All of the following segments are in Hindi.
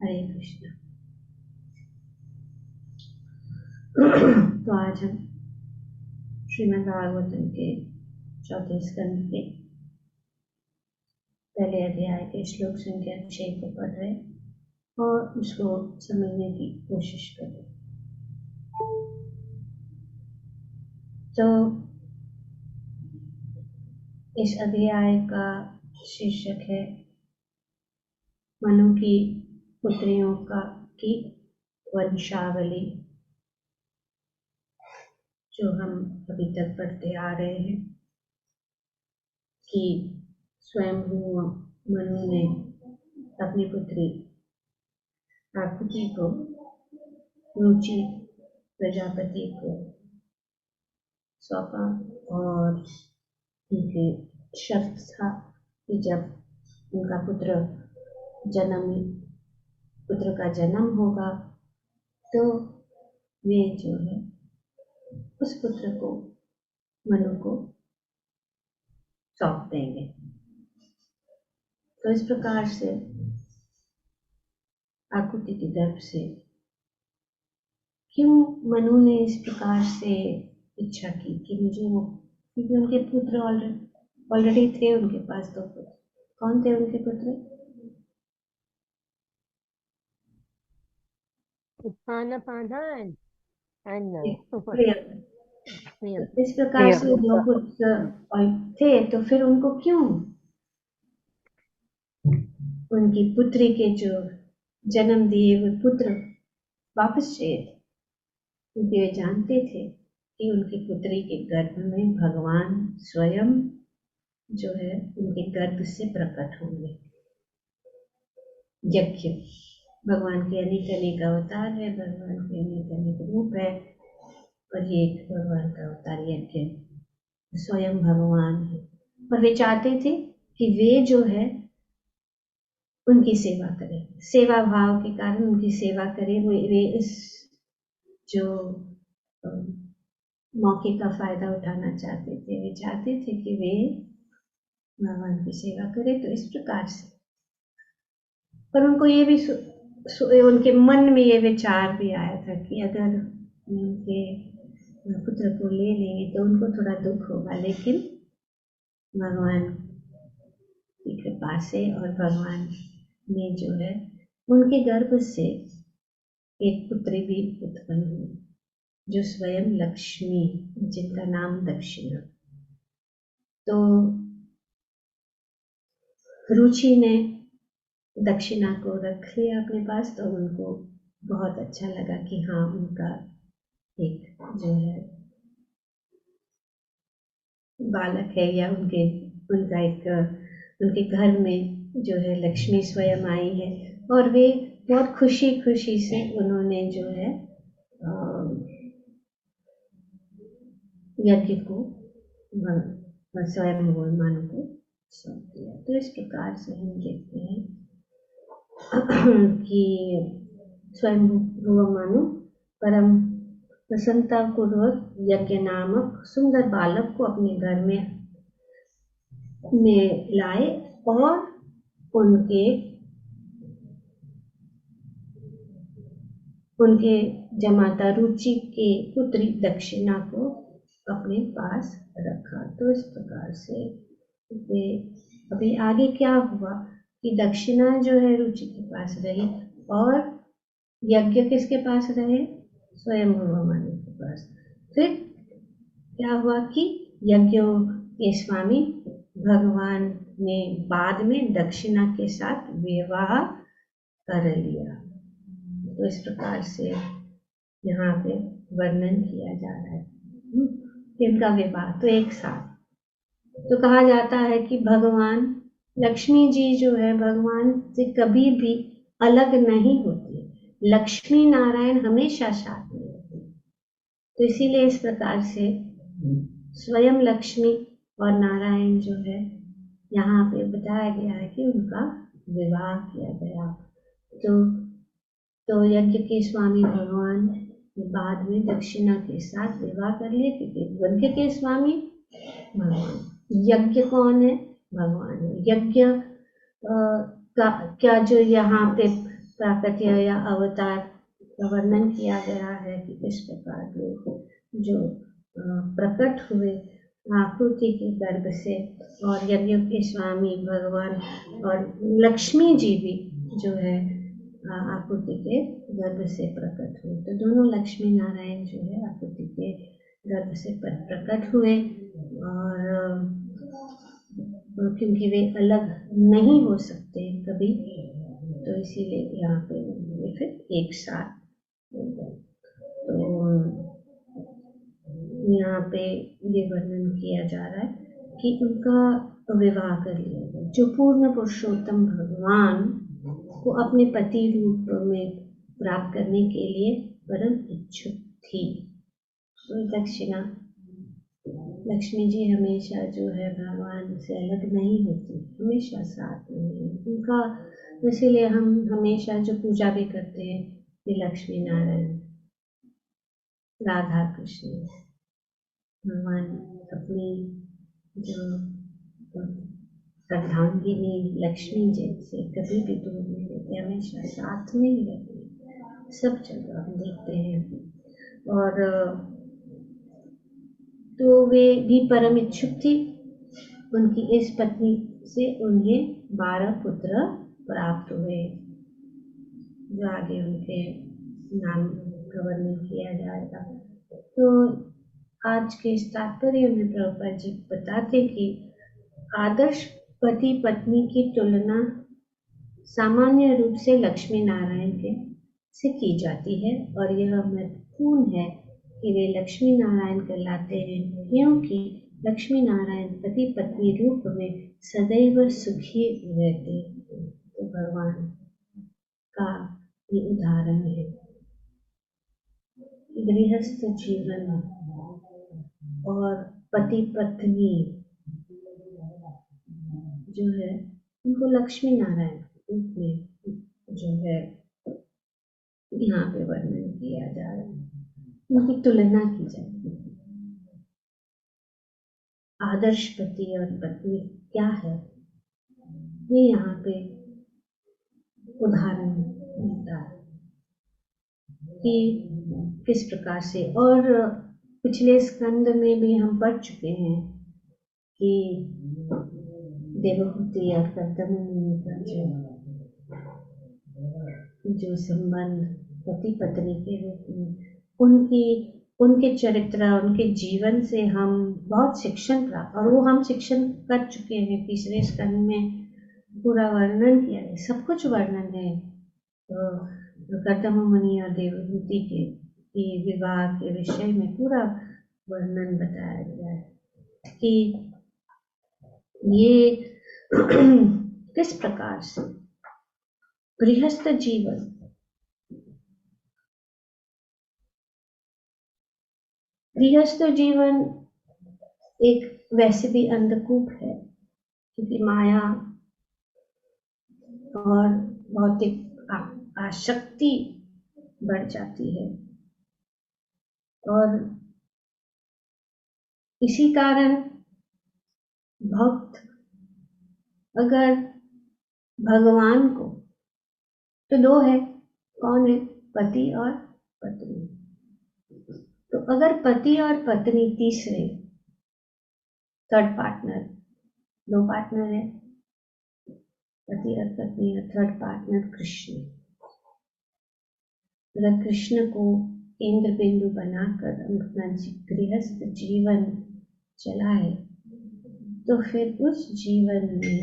हरे कृष्ण। तो आज हम श्रीमद् भागवतम के चौथे स्कंद के पहले अध्याय के श्लोक संख्या 6 को पढ़ रहे और उसको समझने की कोशिश कर रहे। तो इस अध्याय का शीर्षक है मनु की पुत्रियों की वंशावली, जो हम अभी तक पढ़ते आ रहे हैं कि स्वयं मनु ने अपनी पुत्री आकृति को रुचि प्रजापति को सौंपा और उनके शर्त था कि जब उनका पुत्र का जन्म होगा तो वे जो है उस पुत्र को मनु को सौंप देंगे। तो इस प्रकार से आकृति के गर्भ से क्यों मनु ने इस प्रकार से इच्छा की कि मुझे वो, क्योंकि उनके पुत्र ऑलरेडी थे उनके पास 2 पुत्र। कौन थे उनके पुत्र? इस प्रकार से 2 पुत्र थे, तो फिर उनको क्यों उनकी पुत्री के जो जन्म दिए हुए पुत्र वापस चाहिए थे? क्योंकि वे जानते थे कि उनकी पुत्री के गर्भ में भगवान स्वयं जो है उनके गर्भ से प्रकट होंगे। यज्ञ भगवान के अनेक अवतार है, भगवान के अनेक रूप है, और ये एक भगवान का अवतार यज्ञ स्वयं भगवान है। और वे चाहते थे कि वे जो है उनकी सेवा करें, सेवा भाव के कारण उनकी सेवा करें। वे इस जो मौके का फायदा उठाना चाहते थे। वे चाहते थे कि वे भगवान की सेवा करें। तो इस प्रकार से, पर उनको ये भी उनके मन में ये विचार भी आया था कि अगर उनके पुत्र को ले लेंगे तो उनको थोड़ा दुख होगा, लेकिन भगवान की कृपा से और भगवान ने जो है उनके गर्भ से एक पुत्री भी उत्पन्न हुई, जो स्वयं लक्ष्मी, जिनका नाम दक्षिणा। तो रुचि ने दक्षिणा को रख लिया अपने पास, तो उनको बहुत अच्छा लगा कि हाँ, उनका एक जो है बालक है, या उनका एक उनके घर में जो है लक्ष्मी स्वयं आई है। और वे बहुत खुशी खुशी से उन्होंने जो है यज्ञ को स्वयं मनु को सौंप दिया। तो इस प्रकार से हम देखते हैं कि स्वयं मनु परम प्रसन्नता पूर्वक यज्ञ नामक सुंदर बालक को अपने घर में लाए और उनके जमाता रुचि के पुत्री दक्षिणा को अपने पास रखा। तो इस प्रकार से अभी आगे क्या हुआ कि दक्षिणा जो है रुचि के पास रही और यज्ञ किसके पास रहे? स्वयं मनु के पास। फिर क्या हुआ कि यज्ञों के स्वामी भगवान ने बाद में दक्षिणा के साथ विवाह कर लिया। तो इस प्रकार से यहाँ पे वर्णन किया जा रहा है इनका विवाह। तो एक साथ तो कहा जाता है कि भगवान लक्ष्मी जी जो है भगवान से कभी भी अलग नहीं होती, लक्ष्मी नारायण हमेशा साथ में होते। तो इसीलिए इस प्रकार से स्वयं लक्ष्मी और नारायण जो है यहाँ पे बताया गया है कि उनका विवाह किया गया। तो यज्ञ के स्वामी भगवान ने बाद में दक्षिणा के साथ विवाह कर लिए, क्योंकि यज्ञ के स्वामी भगवान, यज्ञ कौन है? भगवान है। यज्ञ क्या जो यहाँ पे प्राकट्य या अवतार का वर्णन किया गया है कि किस प्रकार वे जो प्रकट हुए आकृति के गर्भ से, और यज्ञ के स्वामी भगवान और लक्ष्मी जी भी जो है आकृति के गर्भ से प्रकट हुए। तो दोनों लक्ष्मी नारायण जो है आकृति के गर्भ से प्रकट हुए, और क्योंकि वे अलग नहीं हो सकते कभी, तो इसीलिए यहाँ पे वे फिर एक साथ हो गए। तो यहाँ पे ये वर्णन किया जा रहा है कि उनका विवाह कर लिया गया। जो पूर्ण पुरुषोत्तम भगवान को अपने पति रूप में प्राप्त करने के लिए परम इच्छुक थी। तो दक्षिणा लक्ष्मी जी हमेशा जो है भगवान से अलग नहीं होती, हमेशा साथ में उनका। इसीलिए हम हमेशा जो पूजा भी करते हैं ये लक्ष्मी नारायण राधा कृष्ण भगवान अपनी जो अर्धांगिनी लक्ष्मी जी से कभी भी दूर नहीं रहते, हमेशा साथ में ही रहते, सब जगह हम देखते हैं। और तो वे भी परम इच्छुक थी। उनकी इस पत्नी से उन्हें 12 पुत्र प्राप्त हुए, जो आगे उनके नाम का वर्णन किया जाएगा। तो आज के इस तात्पर्य में प्रभुपाद जी बताते कि आदर्श पति पत्नी की तुलना सामान्य रूप से लक्ष्मी नारायण के से की जाती है, और यह महत्वपूर्ण है कि वे लक्ष्मी नारायण कहलाते हैं, क्योंकि लक्ष्मी नारायण पति पत्नी रूप में सदैव सुखी रहते हैं। तो भगवान का ये उदाहरण है। गृहस्थ जीवन और पति पत्नी जो है उनको लक्ष्मी नारायण रूप में जो है यहाँ पे वर्णन किया जा रहा है, उनकी तुलना की जाती है। आदर्श पति और पत्नी क्या है, ये यहाँ पे उदाहरण मिलता है कि किस प्रकार से। और पिछले स्कंद में भी हम पढ़ चुके हैं कि देवहूति और कर्दमनी का जो संबंध पति पत्नी के रूप में, उनके चरित्र उनके जीवन से हम बहुत शिक्षण प्राप्त, और वो हम शिक्षण कर चुके हैं। तीसरे स्कंद में पूरा वर्णन किया है, सब कुछ वर्णन है। तो कर्दम मुनि और देवहूति के विवाह के विषय में पूरा वर्णन बताया गया है कि ये किस प्रकार से गृहस्थ जीवन एक वैसे भी अंधकूप है, क्योंकि माया और भौतिक आसक्ति बढ़ जाती है, और इसी कारण भक्त अगर भगवान को, तो दो है, कौन है, पति और पत्नी। तो अगर पति और पत्नी तीसरे थर्ड पार्टनर, दो पार्टनर है, पति और पत्नी और थर्ड पार्टनर कृष्ण, अगर कृष्ण को केंद्र बिंदु बनाकर अपना गृहस्थ जीवन चलाए, तो फिर उस जीवन में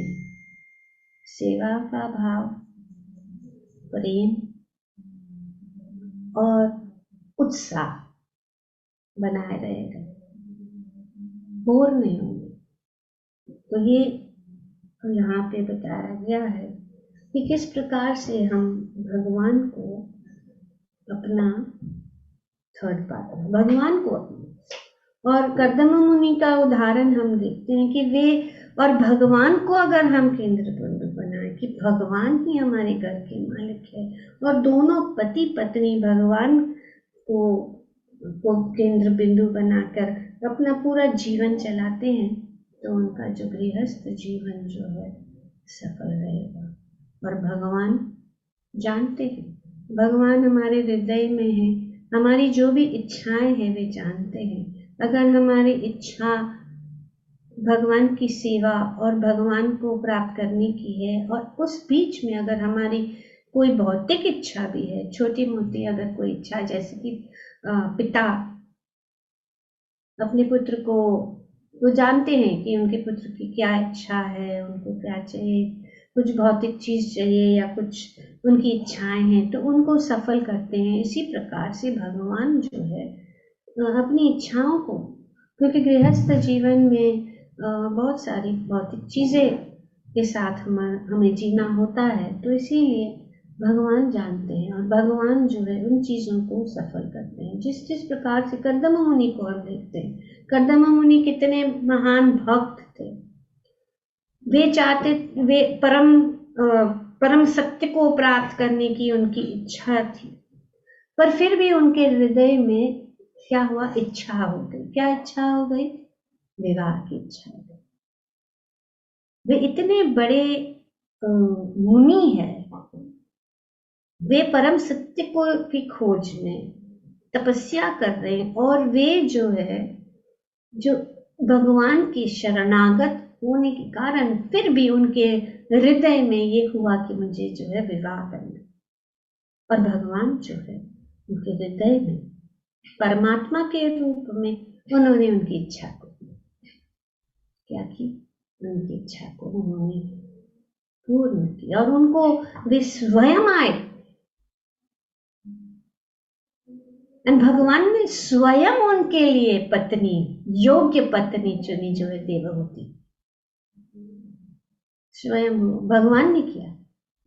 सेवा का भाव, प्रेम और उत्साह बनाए रहेगा, बोर नहीं होंगे। तो ये यहाँ पे बताया गया है कि किस प्रकार से हम भगवान को अपना थर्ड पार्टनर, भगवान को अपना, और कर्दम मुनि का उदाहरण हम देखते हैं कि वे, और भगवान को अगर हम केंद्र बिंदु बनाए कि भगवान ही हमारे घर के मालिक है, और दोनों पति पत्नी भगवान को केंद्र बिंदु बनाकर अपना पूरा जीवन चलाते हैं, तो उनका जो गृहस्थ जीवन जो है सफल रहेगा। और भगवान जानते हैं, भगवान हमारे हृदय में है, हमारी जो भी इच्छाएं हैं वे जानते हैं। अगर हमारी इच्छा भगवान की सेवा और भगवान को प्राप्त करने की है, और उस बीच में अगर हमारी कोई भौतिक इच्छा भी है, छोटी मोटी अगर कोई इच्छा, जैसे कि पिता अपने पुत्र को, वो जानते हैं कि उनके पुत्र की क्या इच्छा है, उनको क्या चाहिए, कुछ भौतिक चीज चाहिए या कुछ उनकी इच्छाएं हैं, तो उनको सफल करते हैं। इसी प्रकार से भगवान जो है अपनी इच्छाओं को, क्योंकि गृहस्थ जीवन में बहुत सारी भौतिक चीजें के साथ हमें जीना होता है, तो इसीलिए भगवान जानते हैं और भगवान जो है उन चीजों को सफल करते हैं। जिस जिस प्रकार से कर्दम मुनि को हम देखते हैं, कर्दम मुनि कितने महान भक्त थे। वे चाहते, वे परम सत्य को प्राप्त करने की उनकी इच्छा थी, पर फिर भी उनके हृदय में क्या हुआ, इच्छा हो गई। क्या इच्छा हो गई? विवाह की इच्छा हो गई। वे इतने बड़े मुनि है, वे परम सत्य को की खोज में तपस्या कर रहे हैं, और वे जो है, जो भगवान के शरणागत होने के कारण फिर भी उनके हृदय में ये हुआ कि मुझे जो है विवाह करना, और भगवान जो है उनके हृदय में परमात्मा के रूप में उन्होंने उनकी इच्छा को क्या की, उनकी इच्छा को उन्होंने पूर्ण की, और उनको वे स्वयं आए, भगवान ने स्वयं उनके लिए पत्नी, योग्य पत्नी चुनी, जो है देवहूति। स्वयं भगवान ने किया,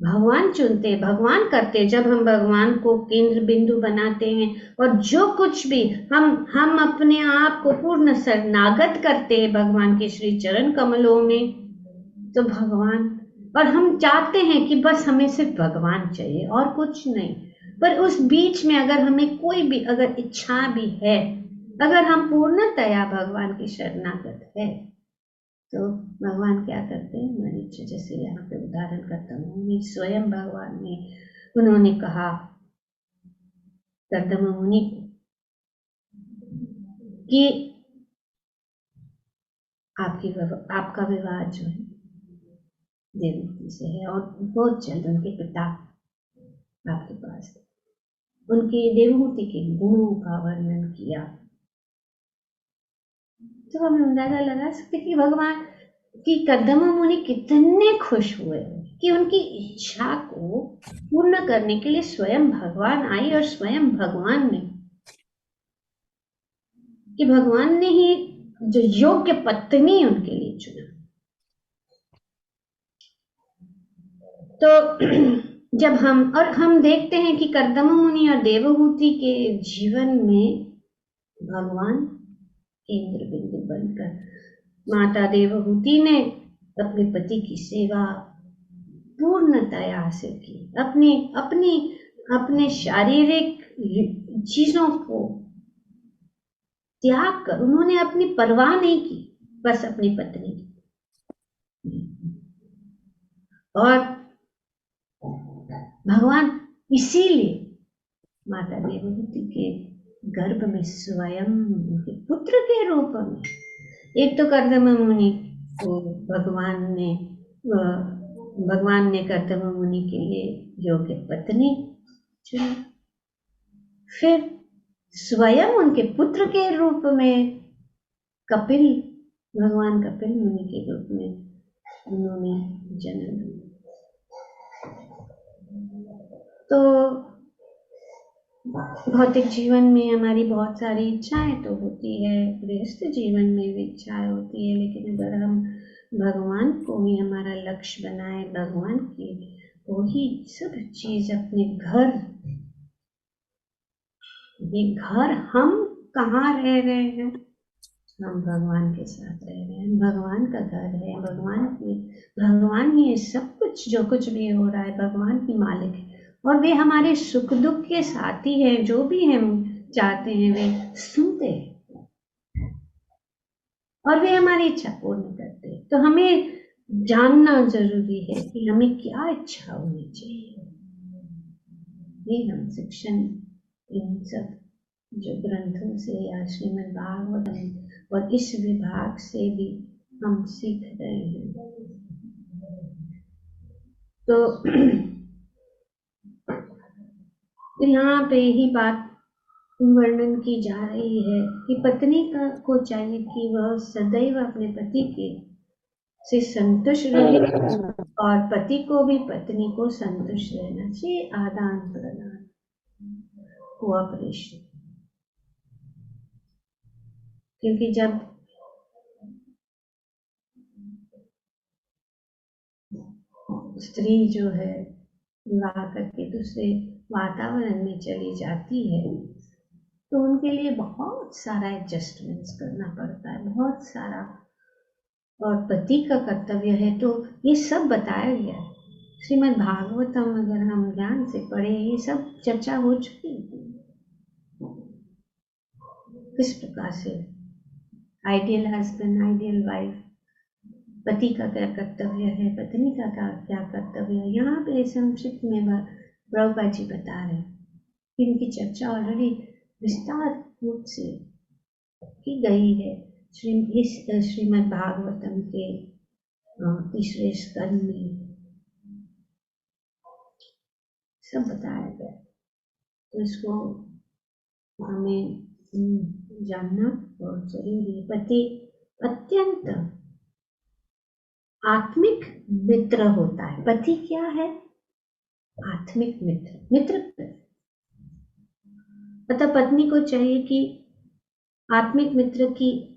भगवान चुनते, भगवान करते। जब हम भगवान को केंद्र बिंदु बनाते हैं और जो कुछ भी हम अपने आप को पूर्ण शरणागत करते हैं भगवान के श्री चरण कमलों में, तो भगवान, और हम चाहते हैं कि बस हमें सिर्फ भगवान चाहिए और कुछ नहीं, पर उस बीच में अगर हमें कोई भी अगर इच्छा भी है, अगर हम पूर्णतया भगवान की शरणागत है, तो भगवान क्या करते हैं, हमारी इच्छा, जैसे यहाँ पे उदाहरण करता हूँ, स्वयं भगवान ने, उन्होंने कहा कर्दम मुनि कि आपका विवाह जो है देवहूति से है, और बहुत जल्द उनके पिता आपके पास उनके देवहूति के गुणों का वर्णन किया। तो हम अंदाजा लगा सकते कि भगवान कि कर्दम मुनि कितने खुश हुए कि उनकी इच्छा को पूर्ण करने के लिए स्वयं भगवान आई, और स्वयं भगवान ने, कि भगवान ने ही जो योग्य पत्नी उनके लिए चुना। तो जब हम देखते हैं कि कर्दम मुनि और देवहूति के जीवन में भगवान केंद्र बिंदु बनकर माता देवहूति ने अपने पति की सेवा पूर्णतया से की, अपने शारीरिक चीजों को त्याग कर उन्होंने अपनी परवाह नहीं की, बस अपनी पत्नी की। और भगवान इसीलिए माता देवहूति के गर्भ में स्वयं उनके पुत्र के रूप में, एक तो कर्दम मुनि को भगवान ने कर्दम मुनि के लिए योग्य पत्नी चुनी, फिर स्वयं उनके पुत्र के रूप में कपिल, भगवान कपिल मुनि के रूप में उन्होंने जन्म लिया। तो भौतिक जीवन में हमारी बहुत सारी इच्छाएं तो होती है, गृहस्थ जीवन में भी इच्छाएं होती है, लेकिन अगर हम भगवान को ही हमारा लक्ष्य बनाए, भगवान की वही सब चीज अपने घर, ये घर हम कहाँ रह रहे हैं, हम भगवान के साथ रह रहे हैं, भगवान का घर है, भगवान ही सब कुछ, जो कुछ भी हो रहा है भगवान ही मालिक है, और वे हमारे सुख दुख के साथी हैं, जो भी हम चाहते हैं वे सुनते हैं और वे हमारी इच्छा पूर्ण करते हैं। तो हमें जानना जरूरी है कि हमें क्या इच्छा होनी चाहिए, भी हम शिक्षण इन सब जो ग्रंथों से या श्रीमद् भागवत और इस विभाग से भी हम सीख रहे हैं। तो यहाँ पे ही बात वर्णन की जा रही है कि पत्नी को चाहिए कि वह सदैव अपने पति के से संतुष्ट रहे और पति को भी पत्नी को संतुष्ट रहना चाहिए। आदान प्रदान, कोऑपरेशन। क्योंकि जब स्त्री जो है विवाह करके दूसरे वातावरण में चली जाती है तो उनके लिए बहुत सारा एडजस्टमेंट्स करना पड़ता है, बहुत सारा। और पति का कर्तव्य है, तो ये सब बताया गया है श्रीमद् भागवतम। अगर हम ध्यान से पढ़े, ये सब चर्चा हो चुकी है किस प्रकार से आइडियल हस्बैंड, आइडियल वाइफ, पति का क्या कर्तव्य है, पत्नी का क्या कर्तव्य है। यहाँ पे संक्षिप्त में प्रभुपाद जी बता रहे हैं। इनकी चर्चा ऑलरेडी विस्तार रूप से की गई है श्रीमद् भागवतम के तीसरे स्कंद में सब बताया गया। तो इसको हमें जानना बहुत जरूरी है। पति अत्यंत आत्मिक मित्र होता है। पति क्या है? आत्मिक मित्र। अतः पत्नी को चाहिए कि आत्मिक मित्र की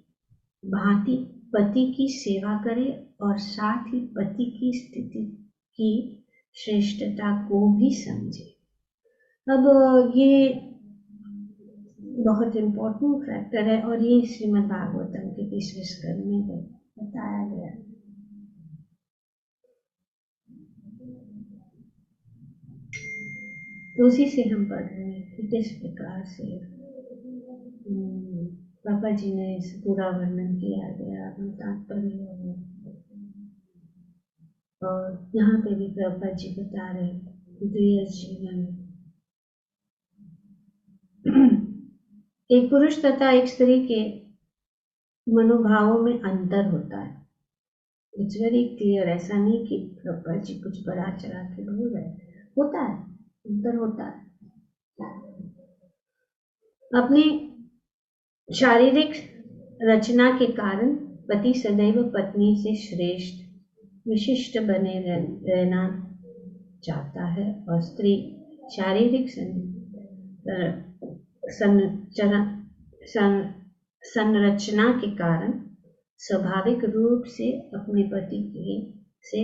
भांति पति की सेवा करे और साथ ही पति की स्थिति की श्रेष्ठता को भी समझे। अब ये बहुत इम्पोर्टेंट फैक्टर है और ये श्रीमद् भागवतम के तीसरे स्कंद में बताया गया। तो उसी से हम पढ़ रहे हैं कि किस प्रकार से पापा जी ने इस पूरा वर्णन किया गया तात्पर्य। और यहाँ पे भी पापा जी बता रहे द्वितीय जीवन, एक पुरुष तथा एक स्त्री के मनोभावों में अंतर होता है। It's very clear. ऐसा नहीं कि पापा जी कुछ बड़ा चढ़ा के बोल रहे, होता है, अंतर होता है। अपनी शारीरिक रचना के कारण पति सदैव पत्नी से श्रेष्ठ विशिष्ट बने रहना चाहता है और स्त्री शारीरिक संरचना के कारण स्वाभाविक रूप से अपने पति से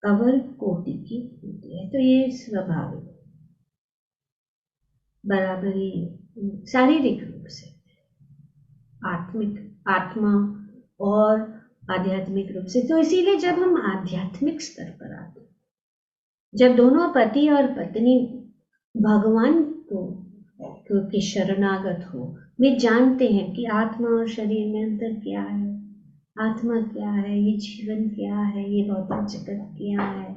अवर कोटि की होती है। तो ये स्वाभाविक बराबरी शारीरिक रूप से, आत्मा और आध्यात्मिक रूप से। तो इसीलिए जब हम आध्यात्मिक स्तर पर आते, जब दोनों पति और पत्नी भगवान को के शरणागत हो, वे जानते हैं कि आत्मा और शरीर में अंतर क्या है, आत्मा क्या है, ये जीवन क्या है, ये भौतिक जगत क्या है।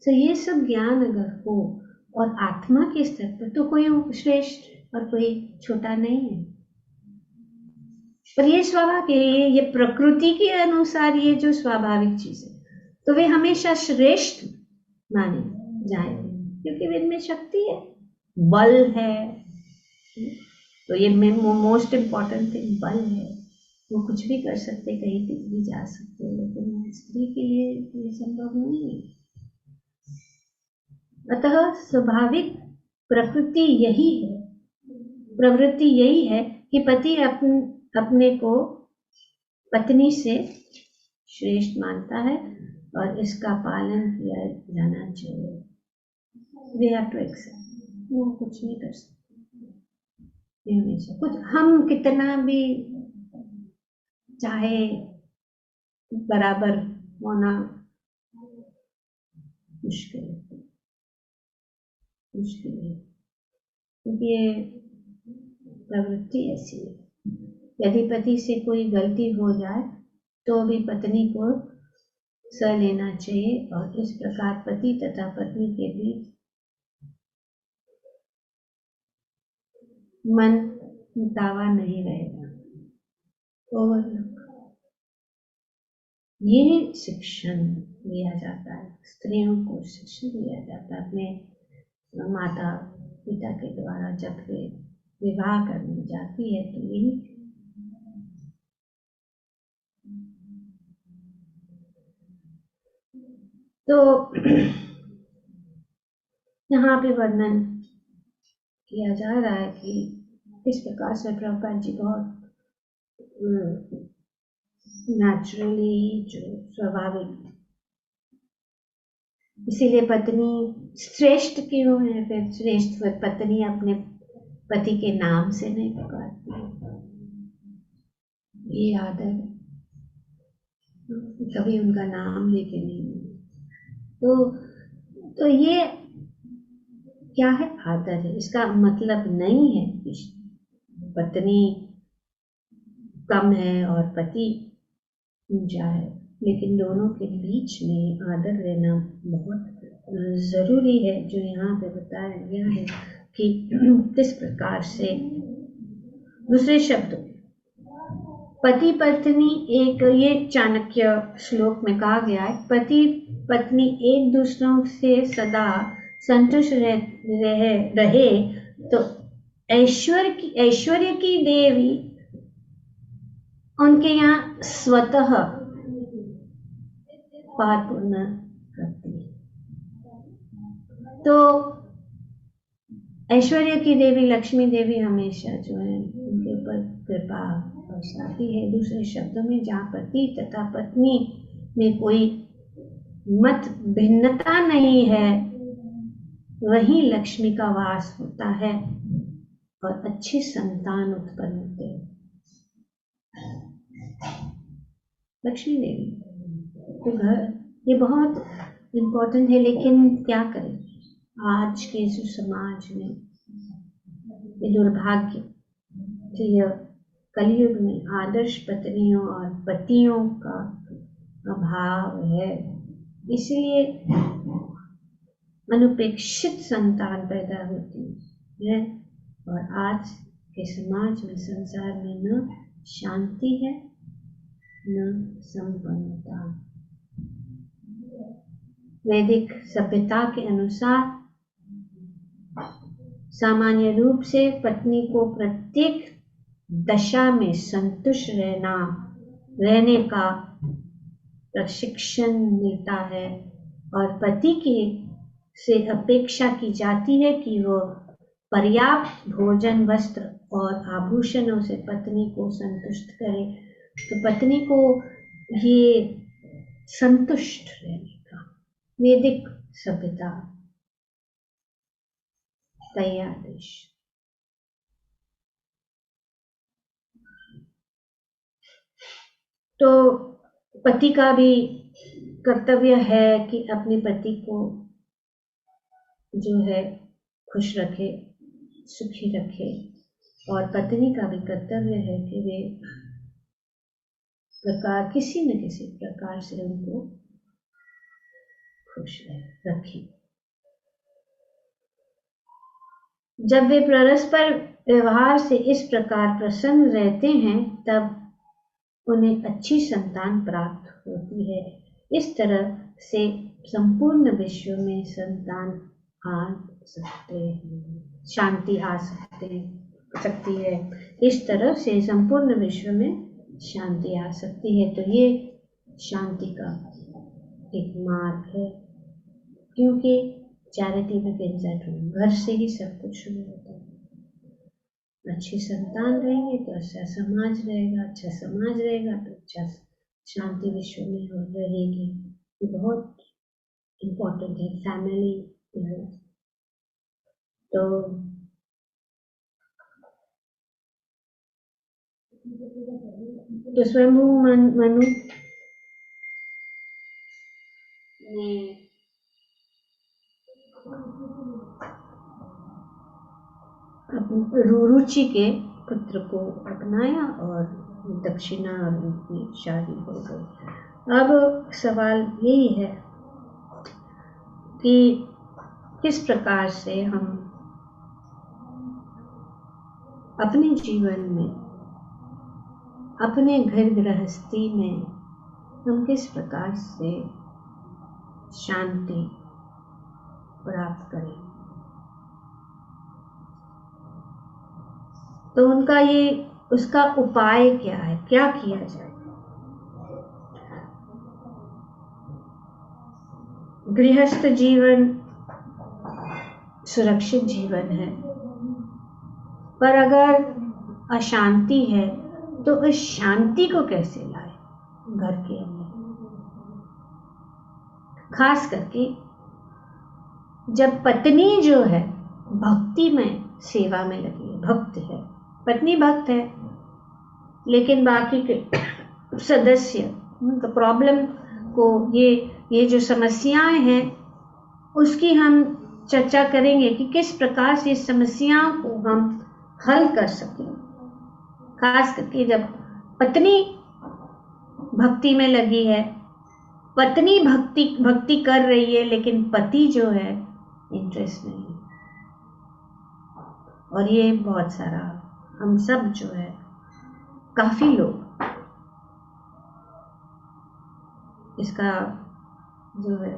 तो ये सब ज्ञान अगर हो और आत्मा के स्तर पर, तो कोई श्रेष्ठ और कोई छोटा नहीं है। पर ये स्वभाव ये प्रकृति के अनुसार ये जो स्वाभाविक चीज है, तो वे हमेशा श्रेष्ठ माने जाएंगे क्योंकि इनमें शक्ति है, बल है। तो ये मोस्ट इम्पॉर्टेंट थिंग बल है। वो कुछ भी कर सकते, कहीं तक भी जा सकते, लेकिन स्त्री के लिए ये संभव नहीं है। अतः स्वाभाविक प्रवृत्ति यही है कि पति अपने को पत्नी से श्रेष्ठ मानता है और इसका पालन किया जाना चाहिए। We have to accept. वो कुछ नहीं कर सकते, कुछ हम कितना भी चाहे बराबर होना मुश्किल है, क्योंकि ये प्रवृत्ति ऐसी है। यदि पति से कोई गलती हो जाए तो भी पत्नी को सह लेना चाहिए और इस प्रकार पति तथा पत्नी के बीच मन मुटावा नहीं रहेगा। ओवरलुक, ये शिक्षण दिया जाता है, स्त्रियों को शिक्षण दिया जाता है अपने माता पिता के द्वारा। जब वे विवाह करने जाती है तो यही तो यहाँ पे वर्णन किया जा रहा है कि इस प्रकार से प्रभुपाद जी बहुत नेचुरली, जो स्वाभाविक, इसीलिए पत्नी श्रेष्ठ क्यों है? फिर श्रेष्ठ पत्नी अपने पति के नाम से नहीं पुकारती, ये आदर कभी उनका नाम लेके नहीं। तो ये क्या है? आदर है। इसका मतलब नहीं है कि पत्नी कम है और पति ऊंचा है, लेकिन दोनों के बीच में आदर रहना बहुत जरूरी है। जो यहाँ पे बताया गया है कि किस प्रकार से, दूसरे शब्दों पति पत्नी, एक ये चाणक्य श्लोक में कहा गया है, पति पत्नी एक दूसरों से सदा संतुष्ट रहे तो ऐश्वर्य की देवी उनके यहाँ स्वतः पार पूर्ण करती है। तो ऐश्वर्य की देवी लक्ष्मी देवी हमेशा जो है उनके ऊपर कृपा बरसाती है। दूसरे शब्दों में, जहाँ पति तथा पत्नी में कोई मत भिन्नता नहीं है, वहीं लक्ष्मी का वास होता है और अच्छी संतान उत्पन्न होते हैं। लक्ष्मी देवी तो घर, ये बहुत इम्पोर्टेंट है। लेकिन क्या करें, आज के जो समाज में ये दुर्भाग्य, जो कलयुग में आदर्श पत्नियों और पतियों का अभाव है, इसलिए अनुपेक्षित संतान पैदा होती है और आज के समाज में, संसार में न शांति है न संपन्नता। वैदिक सभ्यता के अनुसार सामान्य रूप से पत्नी को प्रत्येक दशा में संतुष्ट रहने का प्रशिक्षण मिलता है और पति की से अपेक्षा की जाती है कि वो पर्याप्त भोजन, वस्त्र और आभूषणों से पत्नी को संतुष्ट करे। तो पत्नी को ये संतुष्ट रहने का वैदिक सभ्यता तैयार देश। तो पति का भी कर्तव्य है कि अपने पति को जो है खुश रखे, सुखी रखे, और पत्नी का भी कर्तव्य है कि वे किसी न किसी प्रकार से उनको खुश रखे। जब वे परस्पर व्यवहार से इस प्रकार प्रसन्न रहते हैं, तब उन्हें अच्छी संतान प्राप्त होती है। इस तरह से संपूर्ण विश्व में संतान आ सकते हैं, शांति आ सकती है। इस तरह से संपूर्ण विश्व में शांति आ सकती है। तो ये शांति का एक मार्ग है, क्योंकि चैरिटी बिगिंस एट होम, घर से ही सब कुछ शुरू होता है। अच्छी संतान रहेंगे तो अच्छा समाज रहेगा, अच्छा समाज रहेगा तो अच्छा शांति विश्व में रहेगी। ये बहुत इम्पोर्टेंट है, फैमिली। तो स्वयं मनु ने रुचि के पुत्र को अपनाया और दक्षिणा और उनकी शादी हो गई। अब सवाल यही है कि किस प्रकार से हम अपने जीवन में, अपने घर गृहस्थी में हम किस प्रकार से शांति प्राप्त करें। तो उसका उपाय क्या है, क्या किया जाए। गृहस्थ जीवन सुरक्षित जीवन है, पर अगर अशांति है तो उस शांति को कैसे लाए घर के अंदर। खास करके जब पत्नी जो है भक्ति में सेवा में लगी है, भक्त है, पत्नी भक्त है, लेकिन बाकी के सदस्य प्रॉब्लम को, ये जो समस्याएं हैं उसकी हम चर्चा करेंगे कि किस प्रकार से इस समस्याओं को हम हल कर सकें। खास करके जब पत्नी भक्ति में लगी है, पत्नी भक्ति कर रही है, लेकिन पति जो है इंटरेस्ट नहीं है। और ये बहुत सारा हम सब जो है, काफी लोग इसका जो है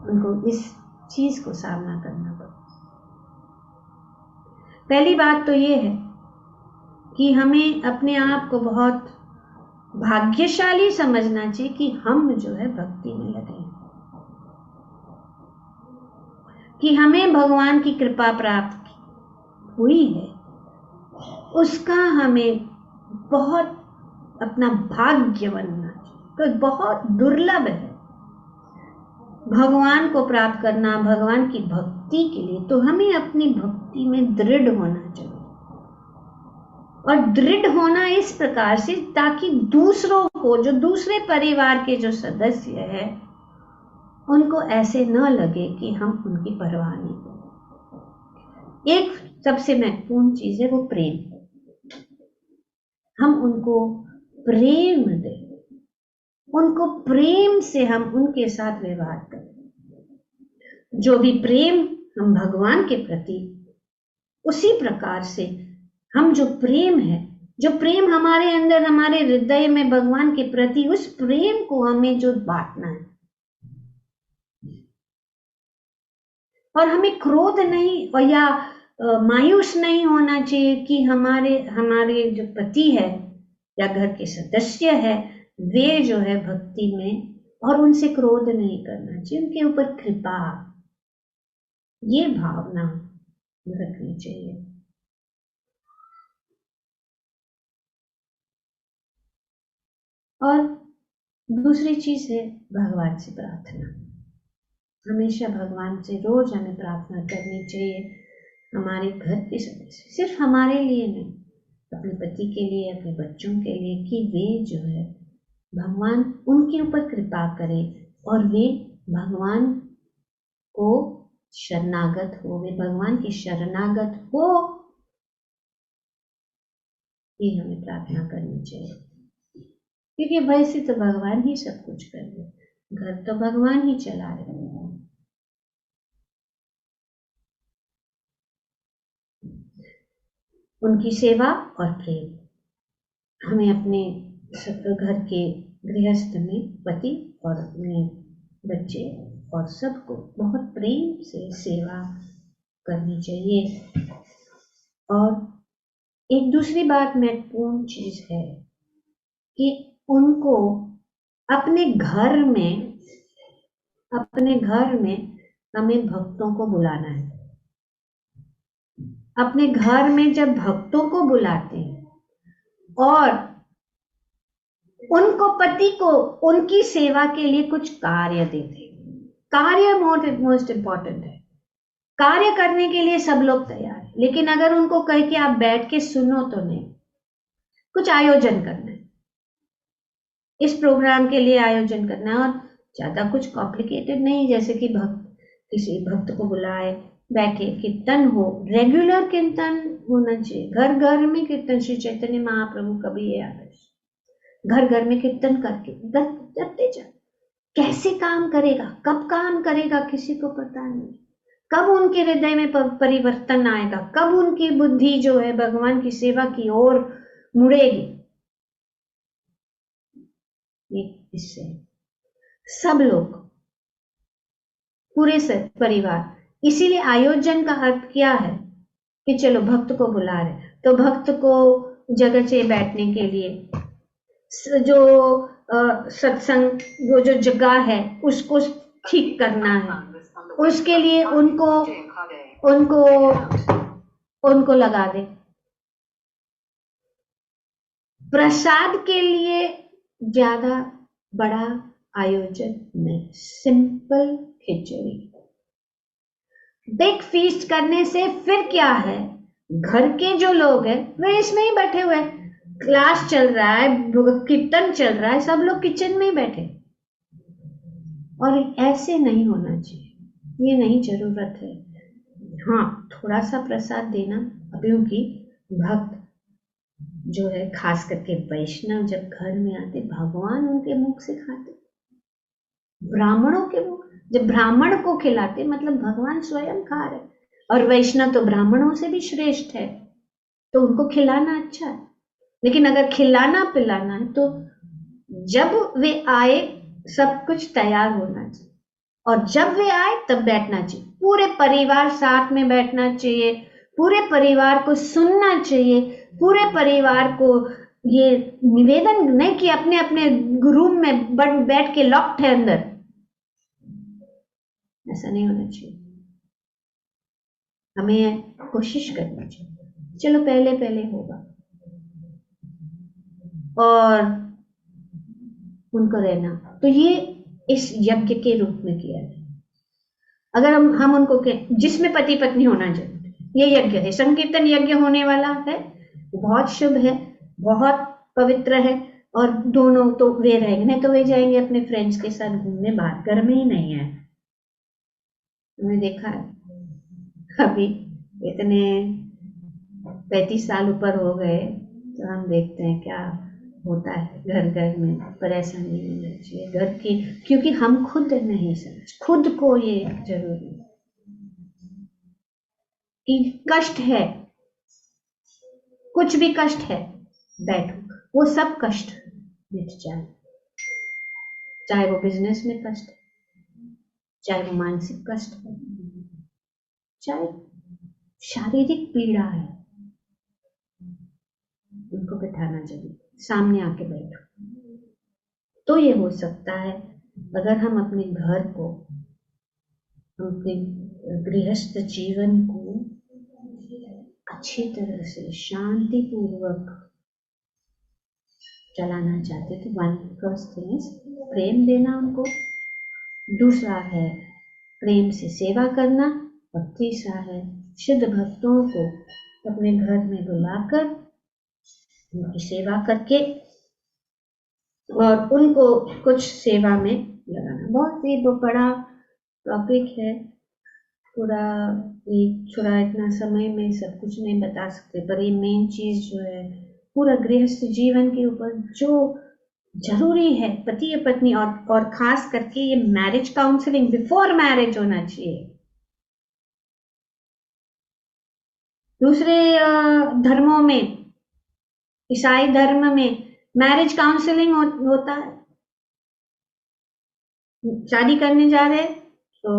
उनको इस चीज को सामना करना पड़ता। पहली बात तो ये है कि हमें अपने आप को बहुत भाग्यशाली समझना चाहिए कि हम जो है भक्ति में लगे, कि हमें भगवान की कृपा प्राप्त हुई है, उसका हमें बहुत अपना भाग्य बनना चाहिए। तो बहुत दुर्लभ है भगवान को प्राप्त करना, भगवान की भक्ति के लिए। तो हमें अपनी भक्ति में दृढ़ होना चाहिए, और दृढ़ होना इस प्रकार से ताकि दूसरों को, जो दूसरे परिवार के जो सदस्य है, उनको ऐसे न लगे कि हम उनकी परवाह नहीं करें। एक सबसे महत्वपूर्ण चीज है वो प्रेम। हम उनको प्रेम दें, उनको प्रेम से हम उनके साथ व्यवहार करें। जो भी प्रेम हम भगवान के प्रति, उसी प्रकार से हम जो प्रेम है, जो प्रेम हमारे अंदर, हमारे हृदय में भगवान के प्रति, उस प्रेम को हमें जो बांटना है। और हमें क्रोध नहीं और या मायूस नहीं होना चाहिए कि हमारे जो पति है या घर के सदस्य है, वे जो है भक्ति में, और उनसे क्रोध नहीं करना चाहिए, उनके ऊपर कृपा, ये भावना रखनी चाहिए। और दूसरी चीज है भगवान से प्रार्थना। हमेशा भगवान से रोज हमें प्रार्थना करनी चाहिए, हमारे घर के सदस्य, सिर्फ हमारे लिए नहीं, अपने पति के लिए, अपने बच्चों के लिए, कि वे जो है भगवान उनके ऊपर कृपा करे और वे भगवान को शरणागत हो, वे भगवान की शरणागत हो। ये हमें प्रार्थना करनी चाहिए, क्योंकि वैसे तो भगवान ही सब कुछ कर रहे, घर तो भगवान ही चला रहे हैं। उनकी सेवा और प्रेम हमें अपने घर के गृहस्थ में, पति और अपने बच्चे और सबको बहुत प्रेम से सेवा करनी चाहिए। और एक दूसरी बात महत्वपूर्ण चीज है कि उनको अपने घर में हमें भक्तों को बुलाना है। अपने घर में जब भक्तों को बुलाते हैं और उनको, पति को, उनकी सेवा के लिए कुछ कार्य देते हैं। कार्य मोस्ट इंपॉर्टेंट है। कार्य करने के लिए सब लोग तैयार है, लेकिन अगर उनको कह के आप बैठ के सुनो तो नहीं। कुछ आयोजन करना है, इस प्रोग्राम के लिए आयोजन करना है, और ज्यादा कुछ कॉम्प्लिकेटेड नहीं, जैसे कि किसी भक्त को बुलाए, बैठे, कीर्तन हो, रेगुलर कीर्तन होना चाहिए। घर घर में कीर्तन, श्री चैतन्य महाप्रभु का भी ये आदर्श, घर घर में कीर्तन करके करते जा। कैसे काम करेगा, कब काम करेगा, किसी को पता नहीं। कब उनके हृदय में परिवर्तन आएगा, कब उनकी बुद्धि जो है भगवान की सेवा की ओर मुड़ेगी। ये इससे सब लोग, पूरे परिवार। इसीलिए आयोजन का अर्थ क्या है कि चलो भक्त को बुला रहे, तो भक्त को जगह चाहिए बैठने के लिए, जो सत्संग वो जो जगह है उसको ठीक करना है, उसके लिए उनको उनको उनको लगा दे। प्रसाद के लिए ज्यादा बड़ा आयोजन नहीं, सिंपल खिचड़ी। बिग फीस्ट करने से फिर क्या है, घर के जो लोग हैं वे इसमें ही बैठे हुए हैं, क्लास चल रहा है, कीर्तन चल रहा है, सब लोग किचन में ही बैठे। और ऐसे नहीं होना चाहिए, ये नहीं जरूरत है। हाँ, थोड़ा सा प्रसाद देना, क्योंकि भक्त जो है खास करके वैष्णव जब घर में आते भगवान उनके मुख से खाते, ब्राह्मणों के मुख, जब ब्राह्मण को खिलाते मतलब भगवान स्वयं खा रहे, और वैष्णव तो ब्राह्मणों से भी श्रेष्ठ है, तो उनको खिलाना अच्छा है। लेकिन अगर खिलाना पिलाना है तो जब वे आए सब कुछ तैयार होना चाहिए, और जब वे आए तब बैठना चाहिए, पूरे परिवार साथ में बैठना चाहिए, पूरे परिवार को सुनना चाहिए, पूरे परिवार को ये निवेदन नहीं कि अपने अपने रूम में बैठ के लॉक्ड है अंदर, ऐसा नहीं होना चाहिए। हमें कोशिश करनी चाहिए, चलो पहले पहले होगा और उनको रहना, तो ये इस यज्ञ के रूप में किया है। अगर हम उनको जिसमें पति पत्नी होना चाहिए, ये यज्ञ है, संकीर्तन यज्ञ होने वाला है, बहुत शुभ है, बहुत पवित्र है, और दोनों तो वे रहेंगे, नहीं तो वे जाएंगे अपने फ्रेंड्स के साथ घूमने बाहर, घर में ही नहीं है। हमने देखा है अभी इतने 35 साल ऊपर हो गए, तो हम देखते हैं क्या होता है घर घर में, पर ऐसा नहीं होना चाहिए घर की, क्योंकि हम खुद नहीं समझ, खुद को ये जरूरी है कि कष्ट है, कुछ भी कष्ट है, बैठो वो सब कष्ट मिट जाए, चाहे वो बिजनेस में कष्ट है, चाहे वो मानसिक कष्ट है, चाहे शारीरिक पीड़ा है, उनको बिठाना चाहिए, सामने आके बैठो। तो ये हो सकता है अगर हम अपने घर को, अपने गृहस्थ जीवन को अच्छी तरह से शांति पूर्वक चलाना चाहते, तो वन फर्स्ट थिंग प्रेम देना उनको, दूसरा है प्रेम से सेवा करना, और तीसरा है शुद्ध भक्तों को अपने घर में बुलाकर उनकी सेवा करके और उनको कुछ सेवा में लगाना। बहुत ही बड़ा टॉपिक है, पूरा थोड़ा इतना समय में सब कुछ नहीं बता सकते, पर ये मेन चीज जो है पूरा गृहस्थ जीवन के ऊपर जो जरूरी है, पति या पत्नी, और खास करके ये मैरिज काउंसलिंग बिफोर मैरिज होना चाहिए। दूसरे धर्मों में, ईसाई धर्म में मैरिज काउंसलिंग होता है, शादी करने जा रहे तो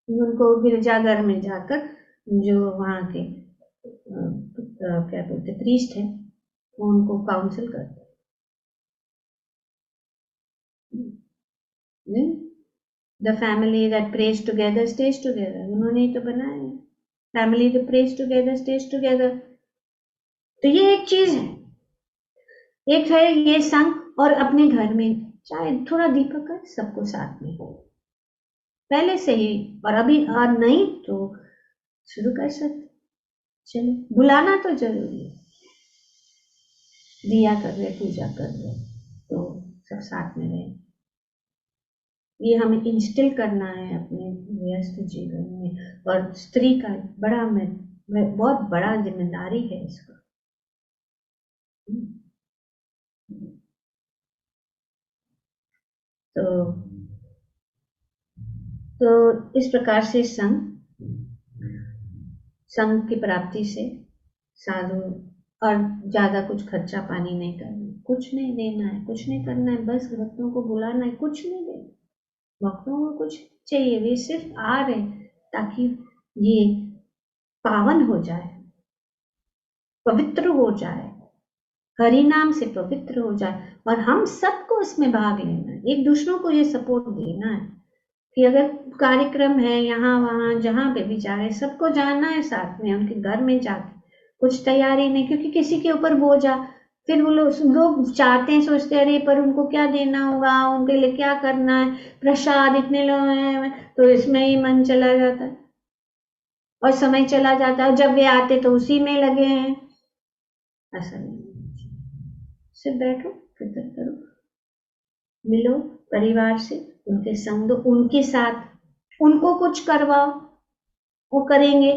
उनको गिरजाघर में जाकर जो वहाँ के क्या बोलते प्रीस्ट है वो उनको काउंसिल करते हैं। The family that praise together stage together, उन्होंने ही तो बनाया है, family that praise together stage together. तो ये एक चीज है, एक है ये संग, और अपने घर में चाहे थोड़ा दीपक है सबको साथ में हो पहले से ही, और अभी और नहीं तो शुरू कर सकते, चलो बुलाना तो जरूरी है, दिया कर रहे पूजा कर रहे तो सब साथ में रहे, ये हमें इंस्टिल करना है अपने व्यस्त जीवन में, और स्त्री का बड़ा बहुत बड़ा जिम्मेदारी है इसका। तो तो इस प्रकार से संग की प्राप्ति से साधु, और ज्यादा कुछ खर्चा पानी नहीं करना, कुछ नहीं देना है, कुछ नहीं करना है, बस भक्तों को बुलाना है, कुछ नहीं देना। भक्तों को कुछ चाहिए, वे सिर्फ आ रहे ताकि ये पावन हो जाए, पवित्र हो जाए, हरि नाम से पवित्र हो जाए, और हम सबको इसमें भाग लेना है, एक दूसरों को ये सपोर्ट देना है कि अगर कार्यक्रम है यहाँ वहां जहां पे भी जा रहे सबको जाना है साथ में, उनके घर में जाके कुछ तैयारी नहीं, क्योंकि किसी के ऊपर बोझा, फिर वो लोग चाहते हैं, सोचते हैं अरे पर उनको क्या देना होगा, उनके लिए क्या करना है, प्रसाद इतने लोग हैं, तो इसमें ही मन चला जाता है और समय चला जाता है, जब वे आते तो उसी में लगे हैं। ऐसा नहीं, सिर्फ बैठो, फिक्र करो, मिलो परिवार से, उनके संग दो, उनके साथ उनको कुछ करवाओ, वो करेंगे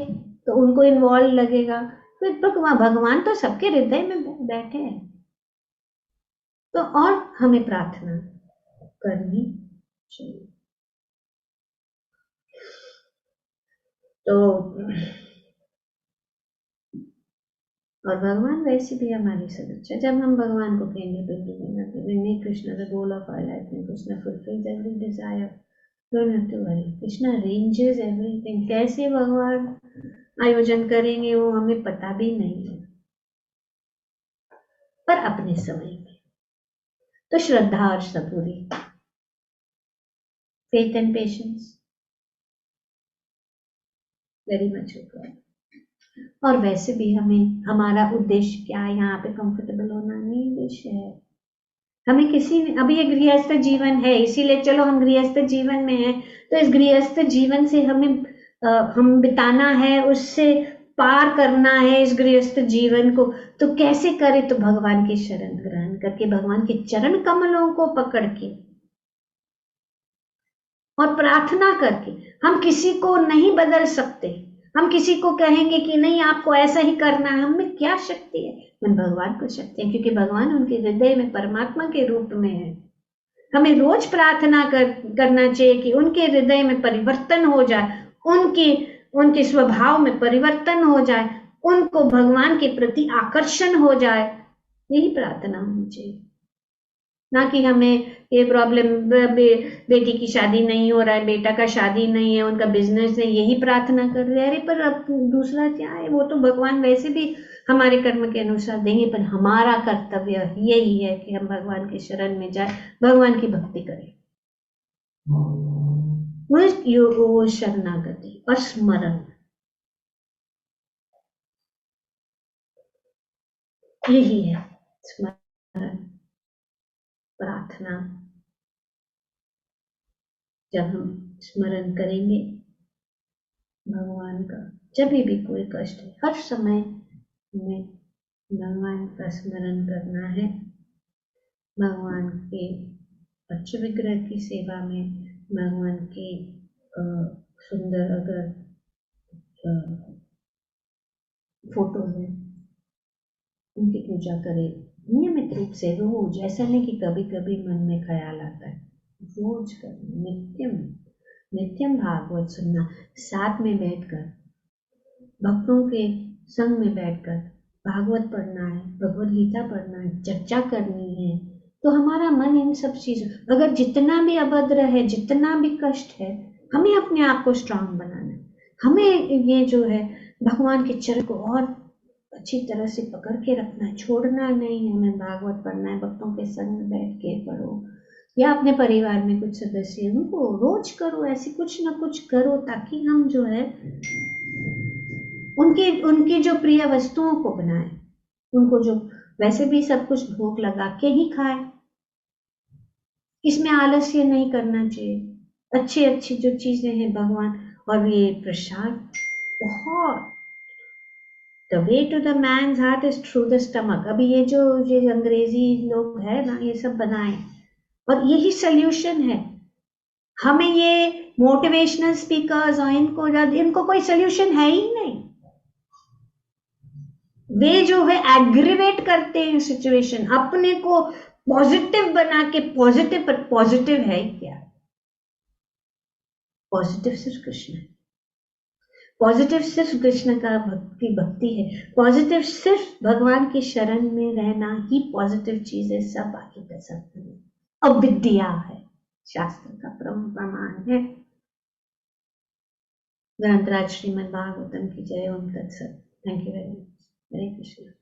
तो उनको इन्वॉल्व लगेगा, फिर भगवान तो सबके हृदय में बैठे हैं। तो और हमें प्रार्थना करनी चाहिए। तो और भगवान वैसे भी हमारी सदस्य, जब हम भगवान को कहेंगे Krishna the goal of our life, Krishna fulfils every desire, don't have to worry, Krishna arranges everything. कैसे भगवान आयोजन करेंगे वो हमें पता भी नहीं है, पर अपने समय में। तो श्रद्धा और सबूरी, faith and patience very much required. और वैसे भी हमें, हमारा उद्देश्य क्या है, यहाँ पे कंफर्टेबल होना नहीं उद्देश्य है। हमें किसी, अभी ये गृहस्थ जीवन है, इसीलिए चलो हम गृहस्थ जीवन में हैं, तो इस गृहस्थ जीवन से हमें हम बिताना है, उससे पार करना है इस गृहस्थ जीवन को। तो कैसे करें? तो भगवान की शरण ग्रहण करके, भगवान के चरण कमलों को पकड़ के और प्रार्थना करके। हम किसी को नहीं बदल सकते, हम किसी को कहेंगे कि नहीं आपको ऐसा ही करना है, हमें क्या शक्ति है? मन भगवान को शक्ति है, क्योंकि भगवान उनके हृदय में परमात्मा के रूप में है। हमें रोज प्रार्थना करना चाहिए कि उनके हृदय में परिवर्तन हो जाए, उनके स्वभाव में परिवर्तन हो जाए, उनको भगवान के प्रति आकर्षण हो जाए। यही प्रार्थना होनी चाहिए, ना कि हमें ये प्रॉब्लम, बेटी की शादी नहीं हो रहा है, बेटा का शादी नहीं है, उनका बिजनेस है, यही प्रार्थना कर रहे हैं। अरे पर अब दूसरा क्या है, वो तो भगवान वैसे भी हमारे कर्म के अनुसार देंगे, पर हमारा कर्तव्य यही है कि हम भगवान के शरण में जाए, भगवान की भक्ति करें। वो शरणागति और स्मरण, यही है स्मरण, प्रार्थना। जब हम स्मरण करेंगे भगवान का, जब भी कोई कष्ट है, हर समय हमें भगवान का स्मरण करना है। भगवान के अच्छे विग्रह की सेवा में, भगवान के सुंदर अगर फोटो है उनकी पूजा करें नियमित रूप से, रोज। ऐसा नहीं कि कभी कभी मन में ख्याल आता है, रोज करना, नित्यम भागवत सुनना, साथ में बैठकर भक्तों के संग में बैठकर भागवत पढ़ना है, भगवत गीता पढ़ना है, चर्चा करनी है। तो हमारा मन इन सब चीजों, अगर जितना भी अभद्र है, जितना भी कष्ट है, हमें अपने आप को स्ट्रांग बनाना है। हमें ये जो है भगवान के चरण को और अच्छी तरह से पकड़ के रखना है, छोड़ना नहीं है। हमें भागवत पढ़ना है, भक्तों के संग में बैठ के पढ़ो, या अपने परिवार में कुछ सदस्य हैं उनको रोज करो, ऐसे कुछ ना कुछ करो, ताकि हम जो है उनकी जो प्रिय वस्तुओं को बनाए, उनको जो वैसे भी सब कुछ भोग लगा के ही खाए। इसमें आलस्य नहीं करना चाहिए। अच्छी अच्छी जो चीजें हैं भगवान, और ये प्रसाद बहुत, the way to the man's heart is through the stomach. अभी ये जो अंग्रेजी लोग है ना, ये सब बनाए, और यही सोल्यूशन है। हमें ये मोटिवेशनल स्पीकर्स और इनको कोई सोल्यूशन है ही नहीं। वे जो है एग्रीवेट करते हैं सिचुएशन, अपने को पॉजिटिव बना के, पॉजिटिव, पर पॉजिटिव है क्या? पॉजिटिव सिर्फ कृष्ण है, पॉजिटिव सिर्फ कृष्ण का भक्ति है, पॉजिटिव सिर्फ भगवान की शरण में रहना ही पॉजिटिव चीज है, सब बाकी का सब अविद्या है, शास्त्र का प्रमाण है। ग्रंथराज श्रीमद् भागवतम की जय। ओम तत्सत। Thank you very much. Hare Krishna.